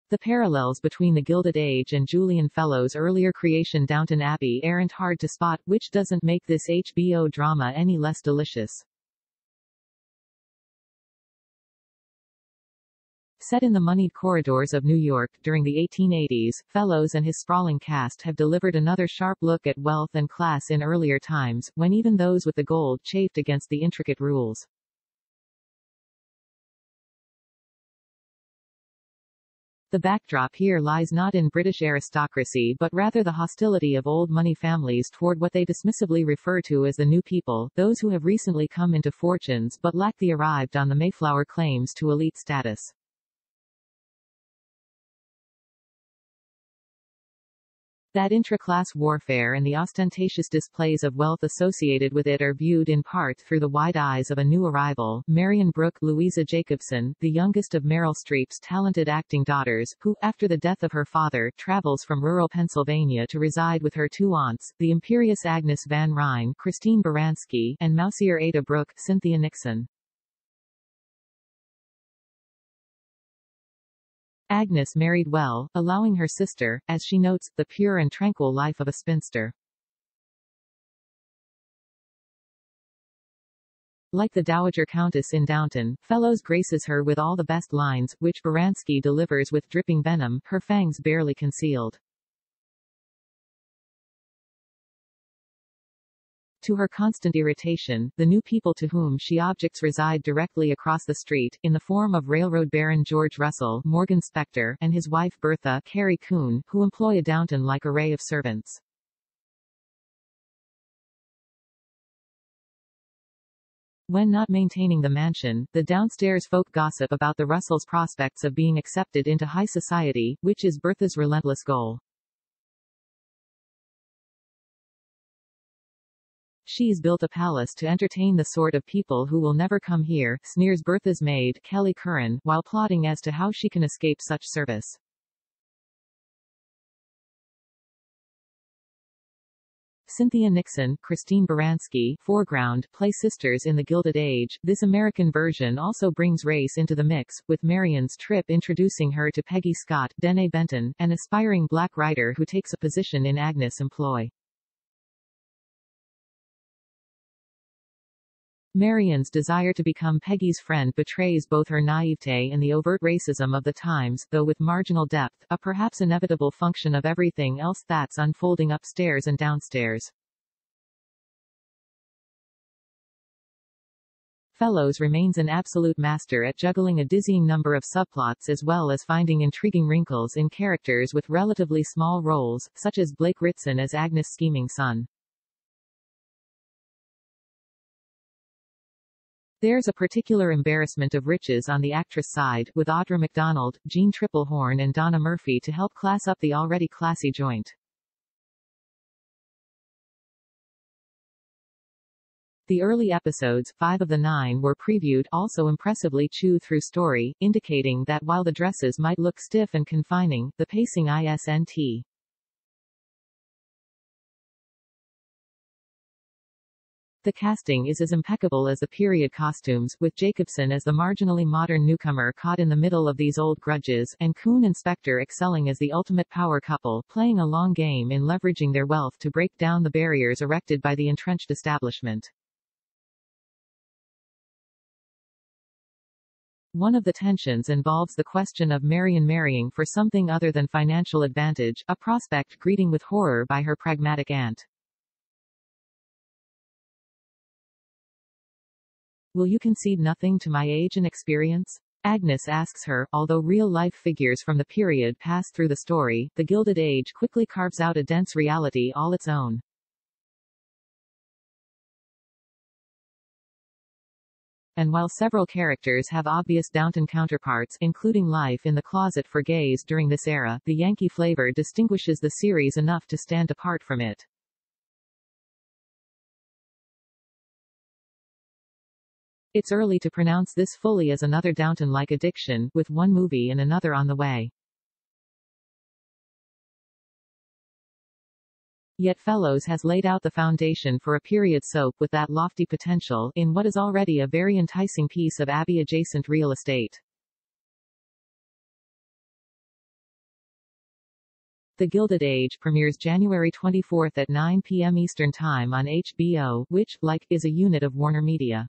The parallels between The Gilded Age and Julian Fellowes' earlier creation Downton Abbey aren't hard to spot, which doesn't make this HBO drama any less delicious. Set in the moneyed corridors of New York during the 1880s, Fellowes and his sprawling cast have delivered another sharp look at wealth and class in earlier times, when even those with the gold chafed against the intricate rules. The backdrop here lies not in British aristocracy but rather the hostility of old money families toward what they dismissively refer to as the new people, those who have recently come into fortunes but lack the arrived on the Mayflower claims to elite status. That intra-class warfare and the ostentatious displays of wealth associated with it are viewed in part through the wide eyes of a new arrival, Marion Brooke Louisa Jacobson, the youngest of Meryl Streep's talented acting daughters, who, after the death of her father, travels from rural Pennsylvania to reside with her two aunts, the imperious Agnes Van Ryn, Christine Baranski, and Mousier Ada Brooke, Cynthia Nixon. Agnes married well, allowing her sister, as she notes, the pure and tranquil life of a spinster. Like the Dowager Countess in Downton, Fellowes graces her with all the best lines, which Baranski delivers with dripping venom, her fangs barely concealed. To her constant irritation, the new people to whom she objects reside directly across the street, in the form of railroad baron George Russell, Morgan Spector, and his wife Bertha, Carrie Coon, who employ a Downton-like array of servants. When not maintaining the mansion, the downstairs folk gossip about the Russells' prospects of being accepted into high society, which is Bertha's relentless goal. She's built a palace to entertain the sort of people who will never come here, sneers Bertha's maid, Kelly Curran, while plotting as to how she can escape such service. Cynthia Nixon, Christine Baranski, foreground, play sisters in The Gilded Age. This American version also brings race into the mix, with Marion's trip introducing her to Peggy Scott, Dene Benton, an aspiring black writer who takes a position in Agnes' employ. Marion's desire to become Peggy's friend betrays both her naivete and the overt racism of the times, though with marginal depth, a perhaps inevitable function of everything else that's unfolding upstairs and downstairs. Fellowes remains an absolute master at juggling a dizzying number of subplots as well as finding intriguing wrinkles in characters with relatively small roles, such as Blake Ritson as Agnes' scheming son. There's a particular embarrassment of riches on the actress side, with Audra McDonald, Jean Tripplehorn and Donna Murphy to help class up the already classy joint. The early episodes, 5 of the 9 were previewed, also impressively chew-through story, indicating that while the dresses might look stiff and confining, the pacing isn't. The casting is as impeccable as the period costumes, with Jacobson as the marginally modern newcomer caught in the middle of these old grudges, and Coon and Spector excelling as the ultimate power couple, playing a long game in leveraging their wealth to break down the barriers erected by the entrenched establishment. One of the tensions involves the question of Marion marrying for something other than financial advantage, a prospect greeting with horror by her pragmatic aunt. Will you concede nothing to my age and experience? Agnes asks her. Although real-life figures from the period pass through the story, The Gilded Age quickly carves out a dense reality all its own. And while several characters have obvious Downton counterparts, including life in the closet for gays during this era, the Yankee flavor distinguishes the series enough to stand apart from it. It's early to pronounce this fully as another Downton-like addiction, with one movie and another on the way. Yet Fellowes has laid out the foundation for a period soap with that lofty potential, in what is already a very enticing piece of Abbey-adjacent real estate. The Gilded Age premieres January 24 at 9 p.m. Eastern Time on HBO, which, like, is a unit of Warner Media.